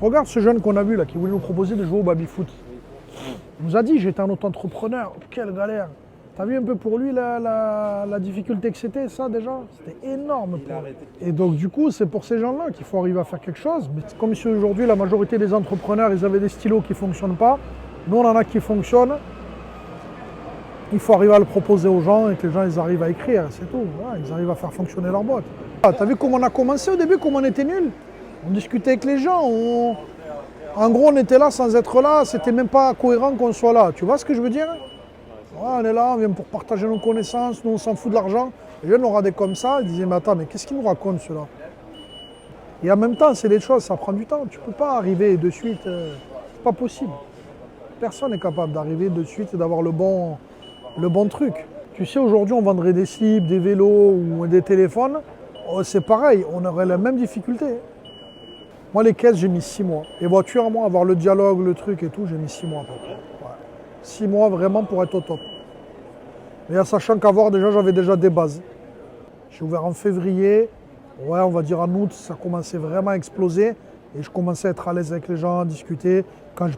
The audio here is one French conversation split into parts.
Regarde ce jeune qu'on a vu là, qui voulait nous proposer de jouer au baby-foot. Il nous a dit, j'étais un auto-entrepreneur, quelle galère. T'as vu un peu pour lui la difficulté que c'était, ça déjà? C'était énorme pour lui. Et donc du coup, c'est pour ces gens-là qu'il faut arriver à faire quelque chose. Mais comme si aujourd'hui, la majorité des entrepreneurs, ils avaient des stylos qui ne fonctionnent pas. Nous, on en a qui fonctionnent. Il faut arriver à le proposer aux gens et que les gens, ils arrivent à écrire, c'est tout. Ouais, ils arrivent à faire fonctionner leur boîte. Ah, t'as vu comment on a commencé au début, comment on était nuls? On discutait avec les gens. En gros, on était là sans être là. C'était même pas cohérent qu'on soit là. Tu vois ce que je veux dire? Ouais, on est là, on vient pour partager nos connaissances, nous on s'en fout de l'argent. Les jeunes nous regardaient comme ça, ils disaient mais attends, mais qu'est-ce qu'ils nous racontent ceux-là? Et en même temps, c'est des choses, ça prend du temps. Tu ne peux pas arriver de suite, c'est pas possible. Personne n'est capable d'arriver de suite et d'avoir le bon truc. Tu sais, aujourd'hui on vendrait des slips, des vélos ou des téléphones. Oh, c'est pareil, on aurait la même difficulté. Moi les caisses j'ai mis 6 mois. Les voitures, moi, avoir le dialogue, le truc et tout, j'ai mis 6 mois à peu près. 6 mois vraiment pour être au top. Mais en sachant qu'avoir déjà, j'avais déjà des bases. J'ai ouvert en février, ouais, on va dire en août, ça commençait vraiment à exploser. Et je commençais à être à l'aise avec les gens, à discuter.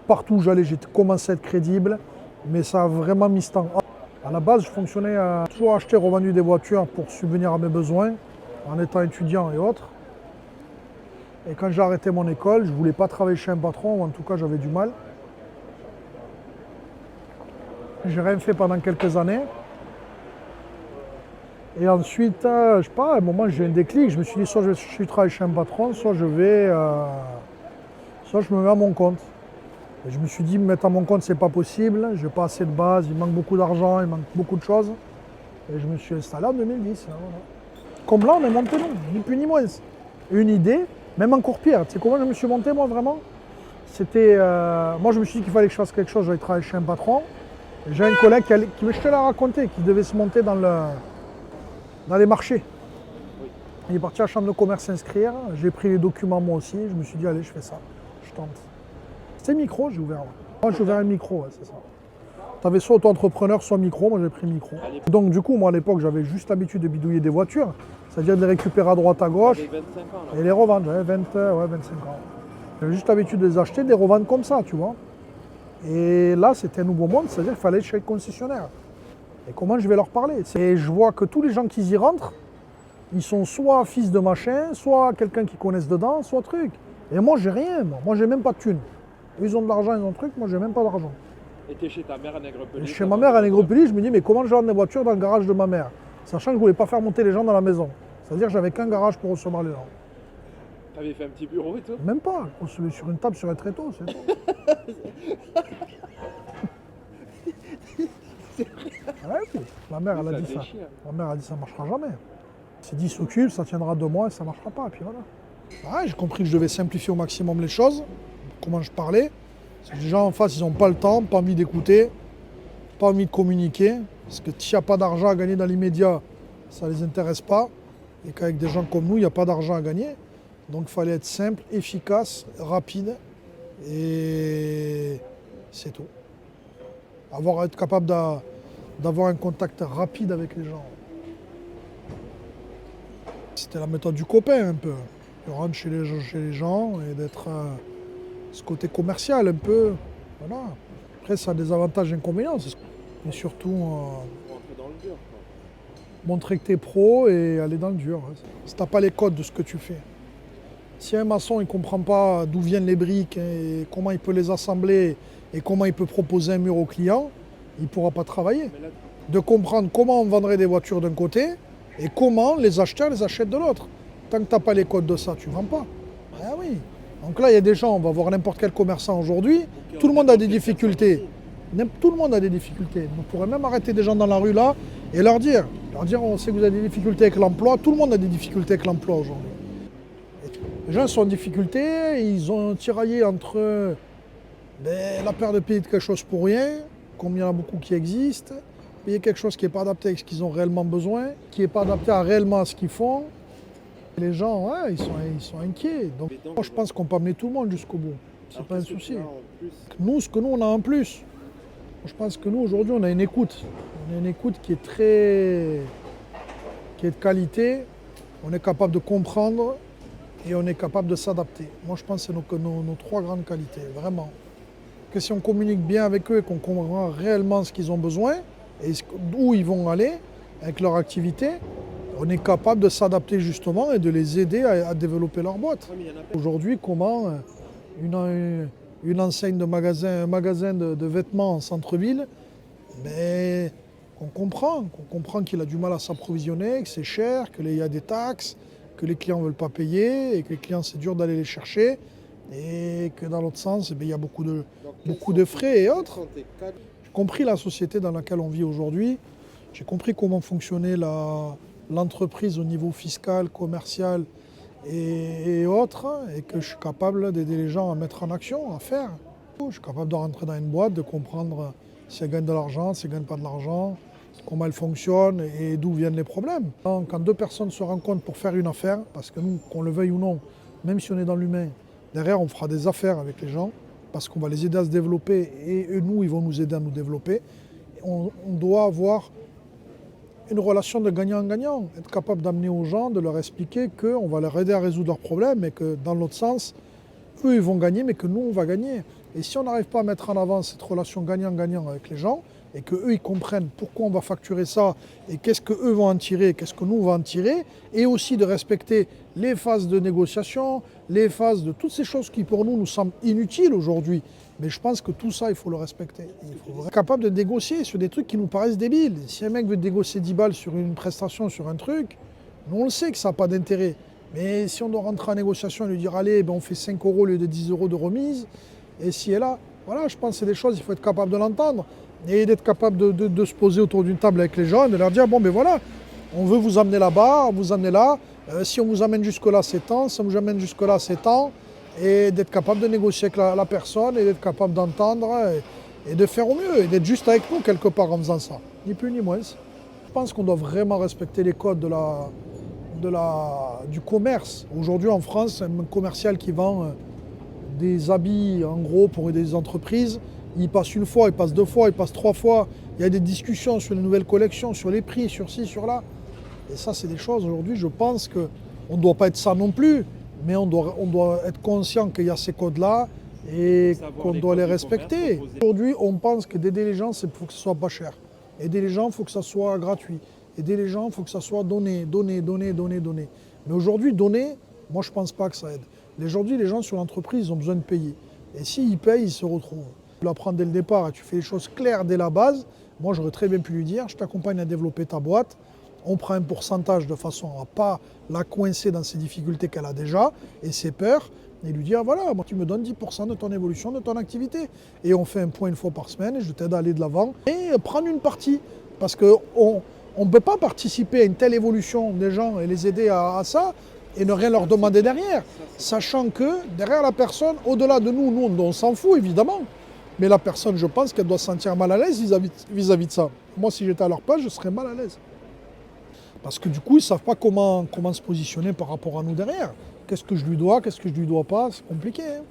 Partout où j'allais, j'ai commencé à être crédible. Mais ça a vraiment mis ce temps. À la base, je fonctionnais à toujours acheter et revendu des voitures pour subvenir à mes besoins, en étant étudiant et autres. Et quand j'ai arrêté mon école, je ne voulais pas travailler chez un patron, ou en tout cas j'avais du mal. J'ai rien fait pendant quelques années. Et ensuite, je sais pas, à un moment j'ai eu un déclic. Je me suis dit soit je suis travailler chez un patron, soit je me mets à mon compte. Et je me suis dit me mettre à mon compte c'est pas possible, j'ai pas assez de base, il manque beaucoup d'argent, il manque beaucoup de choses. Et je me suis installé en 2010. Voilà. Comme là on est monté nous, ni plus ni moins. Une idée, même encore pire. Tu sais comment je me suis monté moi vraiment? C'était. Moi je me suis dit qu'il fallait que je fasse quelque chose, j'allais travailler chez un patron. J'ai un collègue je te l'ai raconté, qui devait se monter dans les marchés. Il est parti à la chambre de commerce s'inscrire, j'ai pris les documents moi aussi, je me suis dit allez je fais ça, je tente. C'est micro, j'ai ouvert. Moi j'ai ouvert un micro, ouais, c'est ça. Tu avais soit auto-entrepreneur, soit micro, moi j'ai pris micro. Donc du coup, moi à l'époque j'avais juste l'habitude de bidouiller des voitures, c'est-à-dire de les récupérer à droite à gauche et les revendre. J'avais 25 ans. J'avais juste l'habitude de les acheter, de les revendre comme ça, tu vois. Et là, c'était un nouveau monde, c'est-à-dire qu'il fallait chez le concessionnaire. Et comment je vais leur parler? Et je vois que tous les gens qui y rentrent, ils sont soit fils de machin, soit quelqu'un qui connaissent dedans, soit truc. Et moi, j'ai rien, moi j'ai même pas de thunes. Ils ont de l'argent, ils ont truc, moi j'ai même pas d'argent. Et t'es chez ta mère à Nègrepelisse? Chez ma mère à Nègrepelisse, je me dis, mais comment je rentre des voitures dans le garage de ma mère? Sachant que je voulais pas faire monter les gens dans la maison. C'est-à-dire que j'avais qu'un garage pour recevoir les gens. T'avais fait un petit bureau et tout? Même pas, on se met sur une table sur un tréteau, c'est tout. Ouais, ma mère, elle a dit ça. Ma mère a dit ça marchera jamais. C'est dit s'occupe, ça tiendra 2 mois et ça marchera pas. Et puis voilà. Ouais, j'ai compris que je devais simplifier au maximum les choses. Comment je parlais. Parce que les gens en face, ils n'ont pas le temps, pas envie d'écouter, pas envie de communiquer. Parce que s'il n'y a pas d'argent à gagner dans l'immédiat, ça ne les intéresse pas. Et qu'avec des gens comme nous, il n'y a pas d'argent à gagner. Donc il fallait être simple, efficace, rapide. Et c'est tout. Être capable d'avoir un contact rapide avec les gens. C'était la méthode du copain un peu. De rentrer chez les gens et d'être ce côté commercial un peu. Voilà. Après ça a des avantages et inconvénients. Mais surtout Rentrer dans le dur, quoi. Montrer que tu es pro et aller dans le dur. Si tu n'as pas les codes de ce que tu fais. Si un maçon ne comprend pas d'où viennent les briques et comment il peut les assembler et comment il peut proposer un mur au client, il ne pourra pas travailler. De comprendre comment on vendrait des voitures d'un côté et comment les acheteurs les achètent de l'autre. Tant que tu n'as pas les codes de ça, tu ne vends pas. Ah oui. Donc là, il y a des gens, on va voir n'importe quel commerçant aujourd'hui, tout le monde a des difficultés. Tout le monde a des difficultés. On pourrait même arrêter des gens dans la rue là et leur dire, on sait que vous avez des difficultés avec l'emploi, tout le monde a des difficultés avec l'emploi aujourd'hui. Les gens sont en difficulté, ils ont tiraillé entre la peur de payer quelque chose pour rien, comme il y en a beaucoup qui existent, payer quelque chose qui n'est pas adapté à ce qu'ils ont réellement besoin, qui n'est pas adapté réellement à ce qu'ils font. Et les gens, ouais, ils sont inquiets. Donc moi, je pense qu'on peut amener tout le monde jusqu'au bout. C'est pas un souci. Nous, ce que nous, on a en plus, je pense que nous, aujourd'hui, on a une écoute. On a une écoute qui est de qualité. On est capable de comprendre et on est capable de s'adapter. Moi, je pense que c'est nos trois grandes qualités, vraiment. Que si on communique bien avec eux et qu'on comprend réellement ce qu'ils ont besoin et où ils vont aller avec leur activité, on est capable de s'adapter justement et de les aider à développer leur boîte. Aujourd'hui, comment une enseigne de magasin, un magasin de vêtements en centre-ville, ben, qu'on comprend qu'il a du mal à s'approvisionner, que c'est cher, qu'il y a des taxes, que les clients ne veulent pas payer et que les clients c'est dur d'aller les chercher et que dans l'autre sens, il y a beaucoup de frais et autres. J'ai compris la société dans laquelle on vit aujourd'hui, j'ai compris comment fonctionnait l'entreprise au niveau fiscal, commercial et autres, et que je suis capable d'aider les gens à mettre en action, à faire. Je suis capable de rentrer dans une boîte, de comprendre si elle gagne de l'argent, si elle ne gagne pas de l'argent, comment elle fonctionne et d'où viennent les problèmes. Quand deux personnes se rencontrent pour faire une affaire, parce que nous, qu'on le veuille ou non, même si on est dans l'humain, derrière on fera des affaires avec les gens, parce qu'on va les aider à se développer et eux, nous, ils vont nous aider à nous développer. On doit avoir une relation de gagnant-gagnant, être capable d'amener aux gens, de leur expliquer qu'on va leur aider à résoudre leurs problèmes et que dans l'autre sens, eux ils vont gagner mais que nous on va gagner. Et si on n'arrive pas à mettre en avant cette relation gagnant-gagnant avec les gens et qu'eux ils comprennent pourquoi on va facturer ça et qu'est-ce qu'eux vont en tirer, qu'est-ce que nous on va en tirer, et aussi de respecter les phases de négociation, les phases de toutes ces choses qui pour nous semblent inutiles aujourd'hui. Mais je pense que tout ça, il faut le respecter. Il faut être capable de négocier sur des trucs qui nous paraissent débiles. Si un mec veut négocier 10 balles sur une prestation, sur un truc, nous on le sait que ça n'a pas d'intérêt. Mais si on doit rentrer en négociation et lui dire allez, ben on fait 5 € au lieu de 10 € de remise, et si et là, voilà, je pense que c'est des choses, il faut être capable de l'entendre. Et d'être capable de se poser autour d'une table avec les gens et de leur dire bon ben voilà, on veut vous amener là-bas, on vous amener là, si on vous amène jusque-là, c'est temps, si on vous amène jusque-là, c'est temps. Et d'être capable de négocier avec la personne et d'être capable d'entendre et de faire au mieux et d'être juste avec nous quelque part en faisant ça, ni plus ni moins. Je pense qu'on doit vraiment respecter les codes du commerce. Aujourd'hui en France, un commercial qui vend des habits en gros pour des entreprises, il passe une fois, il passe deux fois, il passe trois fois, il y a des discussions sur les nouvelles collections, sur les prix, sur ci, sur là. Et ça c'est des choses aujourd'hui, je pense qu'on ne doit pas être ça non plus. Mais on doit être conscient qu'il y a ces codes-là et qu'on doit les respecter. Aujourd'hui, on pense que d'aider les gens, c'est pour que ce soit pas cher. Aider les gens, il faut que ça soit gratuit. Aider les gens, il faut que ça soit donné. Mais aujourd'hui, donner, moi, je ne pense pas que ça aide. Aujourd'hui, les gens sur l'entreprise, ils ont besoin de payer. Et s'ils payent, ils se retrouvent. Tu l'apprends dès le départ et tu fais les choses claires dès la base. Moi, j'aurais très bien pu lui dire, je t'accompagne à développer ta boîte. On prend un pourcentage de façon à ne pas la coincer dans ses difficultés qu'elle a déjà et ses peurs et lui dire voilà, moi tu me donnes 10% de ton évolution, de ton activité. Et on fait un point une fois par semaine et je t'aide à aller de l'avant et prendre une partie. Parce qu'on ne peut pas participer à une telle évolution des gens et les aider à ça et ne rien leur demander derrière. Sachant que derrière la personne, au-delà de nous, on s'en fout évidemment. Mais la personne, je pense qu'elle doit se sentir mal à l'aise vis-à-vis de ça. Moi, si j'étais à leur place, je serais mal à l'aise. Parce que du coup, ils ne savent pas comment se positionner par rapport à nous derrière. Qu'est-ce que je lui dois, qu'est-ce que je lui dois pas, c'est compliqué. Hein.